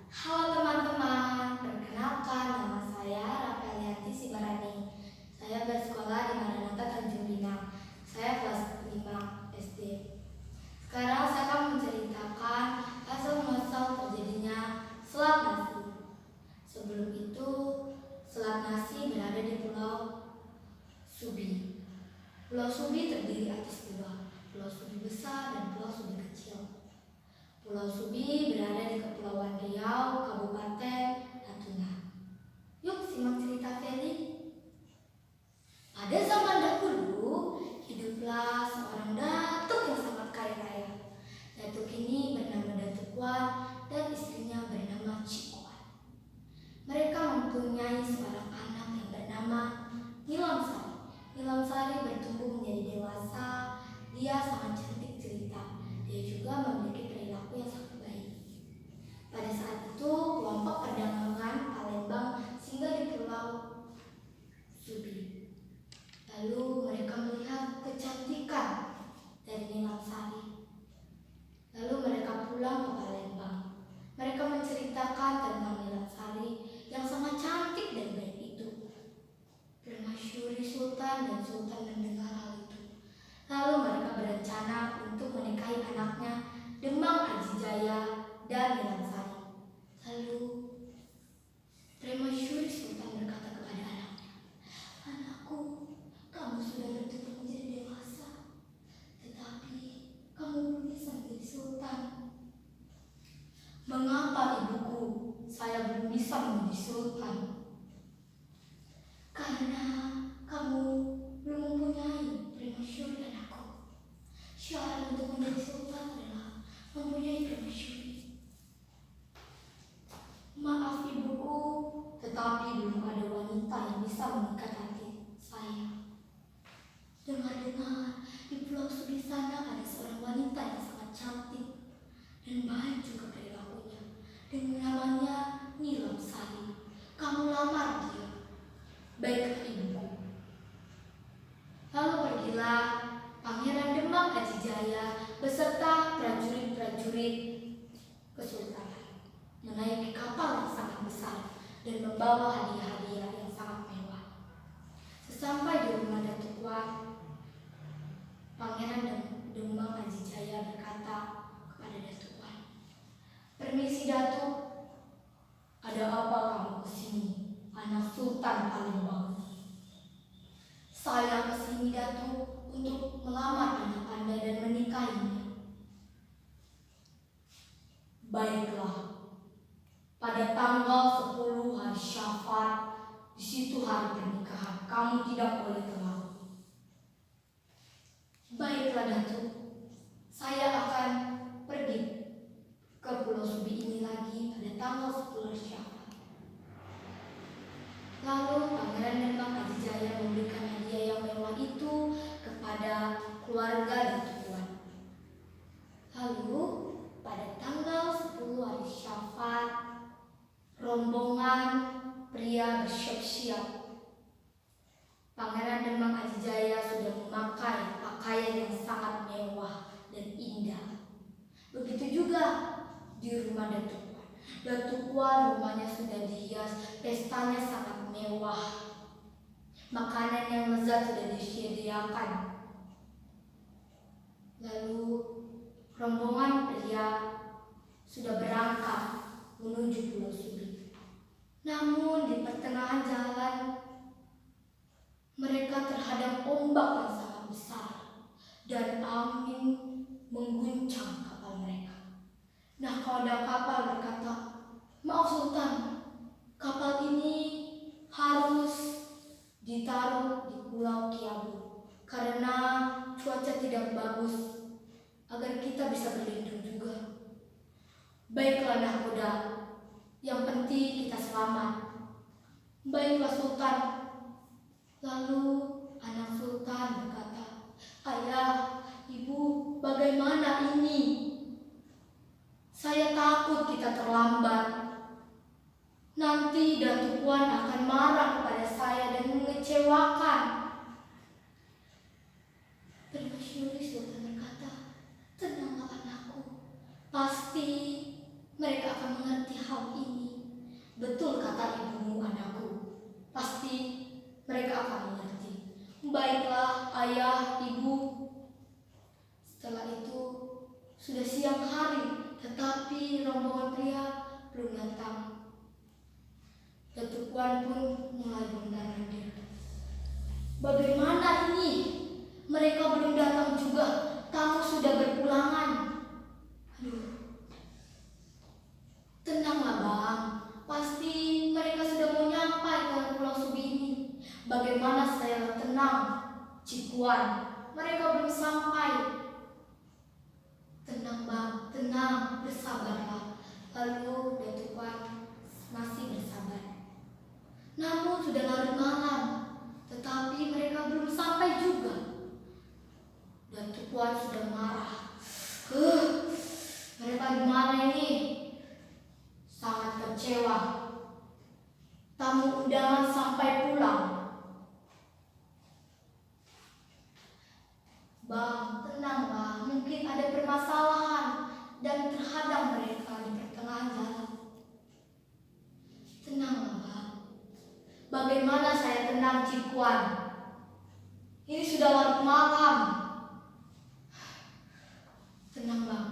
Halo teman-teman, perkenalkan nama saya Rapelianti Sibarani. Saya bersekolah di Maranatha Tanjung Pinang. Saya kelas 5 SD. Sekarang saya akan menceritakan asal-muasal terjadinya selat nasi. Sebelum itu, selat nasi berada di Pulau Subi. Pulau Subi terdiri atas dua, Pulau Subi besar dan Pulau Subi kecil. Pulau Subi berada di Kepulauan Riau, Kabupaten Natuna. Yuk simak cerita Feli. Pada zaman dahulu, hiduplah seorang datuk yang sangat kaya raya. Datuk ini bernama Datuk Wan dan istrinya bernama Cikuan. Mereka mempunyai seorang anak yang bernama Nilamsari. Nilamsari bertumbuh menjadi dewasa. Dia sangat cantik jelita. Dia juga memiliki perilaku yang sangat baik. Pada saat itu, kelompok perdagangan Palembang singgah di Pulau Subi. Lalu mereka melihat kecantikan dari Nilamsari. Lalu mereka pulang ke Palembang. Mereka menceritakan tentang Nilamsari yang sangat cantik dan baik itu. Permasyuri Sultan dan Sultan mendengar hal itu. Lalu mereka berencana untuk menikahi anaknya Demang Ajijaya dan Nilamsari. Lalu Permasyuri Sultan berkata kepada anaknya, "Anakku, kamu sudah bertumbuh menjadi dewasa, tetapi kamu belum bisa menjadi sultan." "Mengapa ibuku, saya belum bisa menjadi sultan?" "Karena kamu belum mempunyai permasyuri, anakku. Syarat untuk menjadi sultan adalah mempunyai permasyuri." "Maaf ibuku, tetapi belum ada wanita yang bisa mengikat hati saya." "Dengar-dengar, di Pulau Subi sana ada seorang wanita yang sangat cantik dan baik juga perilakunya. Dan namanya Nilamsari. Kamu lamar dia." "Baiklah ibuku." Lalu pergilah Pangeran Demang Ajijaya beserta prajurit-prajurit kesultanan menaiki kapal yang sangat besar dan membawa hadiah-hadiah yang sangat mewah. Sesampai di rumah Datuk Wan, Pangeran Demang Ajijaya berkata kepada Datuk Wan, "Permisi Datuk, ada apa kamu kesini, anak Sultan Palembang?" "Saya kesini Datuk untuk melamar anak Anda dan menikahinya." "Baiklah, pada tanggal 10 hari Syawal, di situ hari pernikahan. Kamu tidak boleh telat." "Baiklah Datuk, saya akan pergi ke Pulau Subi ini lagi pada tanggal 10 Syawal." Lalu Pangeran Demang Ajijaya memberikan hadiah yang mewah itu kepada keluarga Datuk Wan. Lalu pada tanggal 10 hari Syawal, rombongan pria bersiap-siap. Pangeran Demang Ajijaya sudah memakai pakaian yang sangat mewah dan indah. Begitu juga di rumah Datuk Wan. Datuk Wan rumahnya sudah dihias, pestanya sangat mewah. Makanan yang lezat sudah disediakan. Lalu rombongan pria sudah berangkat menuju Pulau Subi. Namun di pertengahan jalan mereka terhadap ombak yang sangat besar dan angin mengguncang kapal mereka. Nah, komandan kapal berkata, "Maaf Sultan, kapal ini harus ditaruh di Pulau Kiabu karena cuaca tidak bagus, agar kita bisa berlindung juga." "Baiklah nahkoda, yang penting kita selamat." "Baiklah Sultan." Lalu anak Sultan berkata, "Ayah, Ibu, bagaimana ini? Saya takut kita terlambat. Nanti Datuk Wan akan marah kepada saya dan mengecewakan." Permasyuri Sultan berkata, "Tenanglah anakku, pasti mereka akan mengerti hal hal ini. Betul kata ibumu, anakku. Pasti mereka akan mengerti. Baiklah, ayah, ibu. Setelah itu, sudah siang hari, tetapi rombongan pria belum datang. Datuk Wan pun mulai mondar-mandir. Bagaimana ini? Mereka belum datang juga. Tamu sudah berpulangan. Aduh. Tenanglah bang. Pasti mereka sudah mau nyampai ke Pulau Subini. Bagaimana saya tenang? Cikuan, mereka belum sampai. Tenang bang, tenang, bersabarlah. Lalu Datuk Wan masih bersabar. Namun sudah larut malam, tetapi mereka belum sampai juga. Datuk Wan sudah marah. Mereka di mana ini? Sangat kecewa. Tamu undangan sampai pulang. Bang, tenang bang. Mungkin ada permasalahan dan terhadang mereka di pertengahan jalan. Tenanglah bang. Bagaimana saya tenang, Cikuan? Ini sudah larut malam. Tenang bang.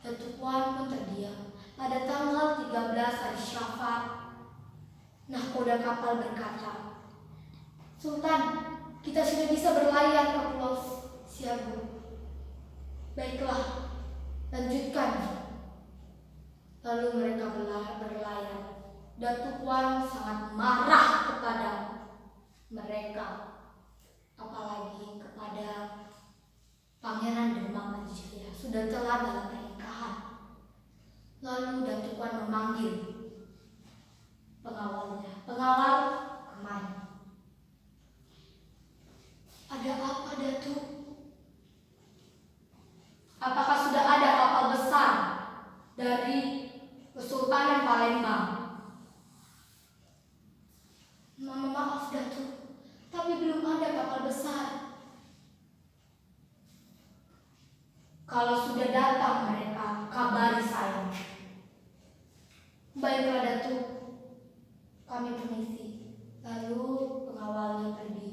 Datuk Wan pun terdiam. Pada tanggal 13 hari Syawal, nahkoda kapal berkata, Sultan, kita sudah bisa berlayar ke Pulau Siagu. Baiklah, lanjutkan. Lalu mereka berlayar. Datuk Wan sangat marah kepada mereka, apalagi kepada Pangeran Demang Adijaya. Sudah telat dalam pernikahan. Lalu Datuk Wan memanggil pengawalnya. Pengawal, kemari. Ada apa, Datuk? Apakah sudah ada kapal besar dari Kesultanan Palembang? Maaf, Datuk, tapi belum ada kapal besar. Kalau sudah datang mereka, kabari saya. Baiklah, Datuk. Kami permisi. Lalu pengawalnya pergi.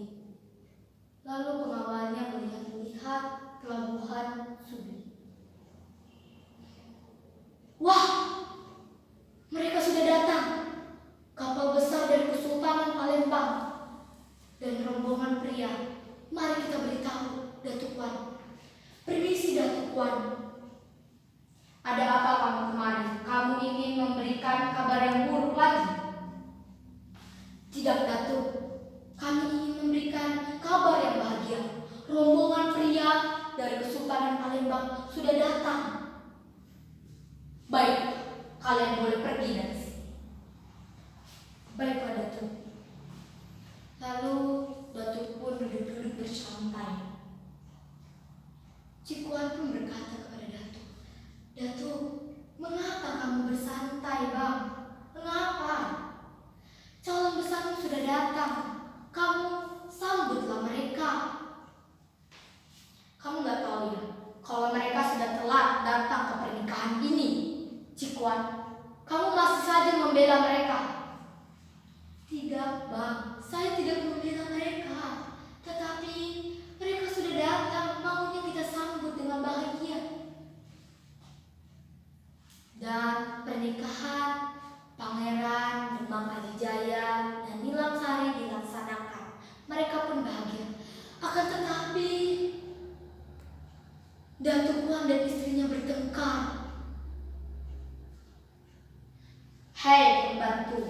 Lalu pengawalnya melihat-lihat pelabuhan Subi. Wah! Mereka sudah datang. Kapal besar dari Kesultanan Palembang dan rombongan pria. Mari kita beritahu Datuk Wan. Permisi, Datuk Wan. Ada apa kamu kemari? Kamu ingin memberikan kabar yang buruk lagi? Tidak, Datuk. Kami ingin memberikan kabar yang bahagia. Rombongan pria dari Kesultanan Palembang sudah datang. Baik, kalian boleh pergi dari sini. Baiklah, Datuk. Lalu Datuk pun duduk-duduk bersantai. Cikuan pun berkata kepada Datuk, Datuk, mengapa kamu bersantai, Bang? Mengapa? Calon besarmu sudah datang. Kamu sambutlah mereka. Kamu nggak tahu ya, kalau mereka sudah telat datang ke pernikahan ini, Cikuan, kamu masih saja membela mereka. Tidak, Bang, saya tidak membela mereka. Tetapi mereka sudah datang, maunya kita sambut dengan bahagia. Dan pernikahan Pangeran Demang Adijaya dan Nilam Sari dilaksanakan. Mereka pun bahagia. Akan tetapi Datuk Wan dan istrinya bertengkar. Hei pembantu,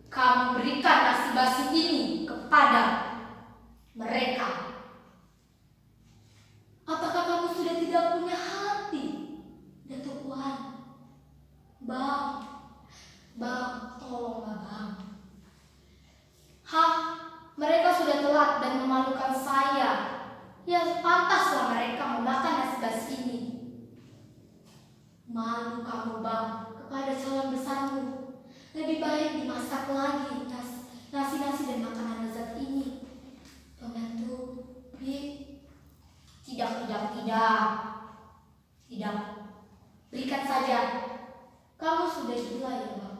kamu berikan nasi basi ini kepada mereka. Apakah kamu sudah tidak punya hati, Datuk Wan? Bang, tolonglah Bang. Mereka sudah telat dan memalukan saya. Ya pantaslah mereka memakan nasi basi ini. Malu kamu Bang kepada calon besarmu. Lebih baik dimasak lagi nasi-nasi dan makanan lezat ini. Pembantu, tidak. Berikan saja. Kamu sudah gila ya, Bang.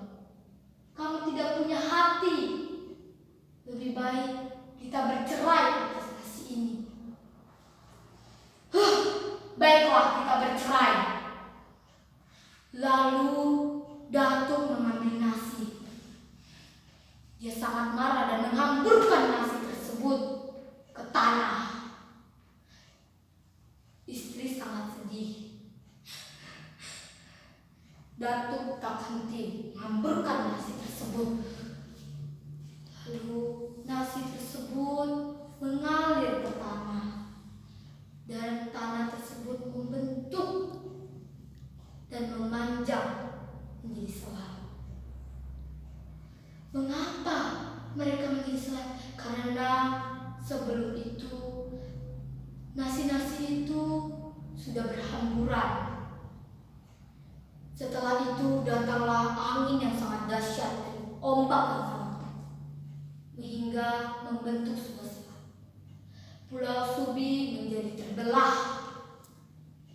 Kamu tidak punya hati. Lebih baik kita bercerai atas nasi ini. Baiklah, kita bercerai. Lalu Datuk mengambil nasi. Dia sangat marah dan menghamburkan nasi tersebut ke tanah. Istri sangat sedih. Datuk tak henti menghamburkan nasi tersebut. Lalu nasi tersebut mengalir ke tanah. Dan tanah tersebut membentuk dan memanjang menjadi selat. Mengapa mereka menjadi selat? Karena sebelum itu nasi-nasi itu sudah berhamburan. Setelah itu datanglah angin yang sangat dahsyat dan ombak yang sangat kuat, hingga membentuk sebuah selat. Pulau Subi menjadi terbelah,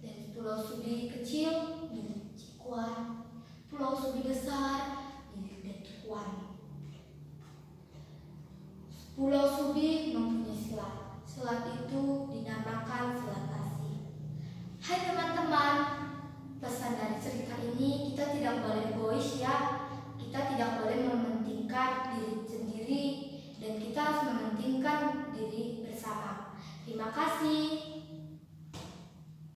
dan Pulau Subi kecil menjadi Cikuan, Pulau Subi besar menjadi Detuan. Pulau Subi mempunyai selat. Selat itu dinamakan Selat Nasi. Hai teman-teman, pesan dari cerita ini, kita tidak boleh egois ya. Kita tidak boleh mementingkan diri sendiri, dan kita harus mementingkan diri bersama. Terima kasih.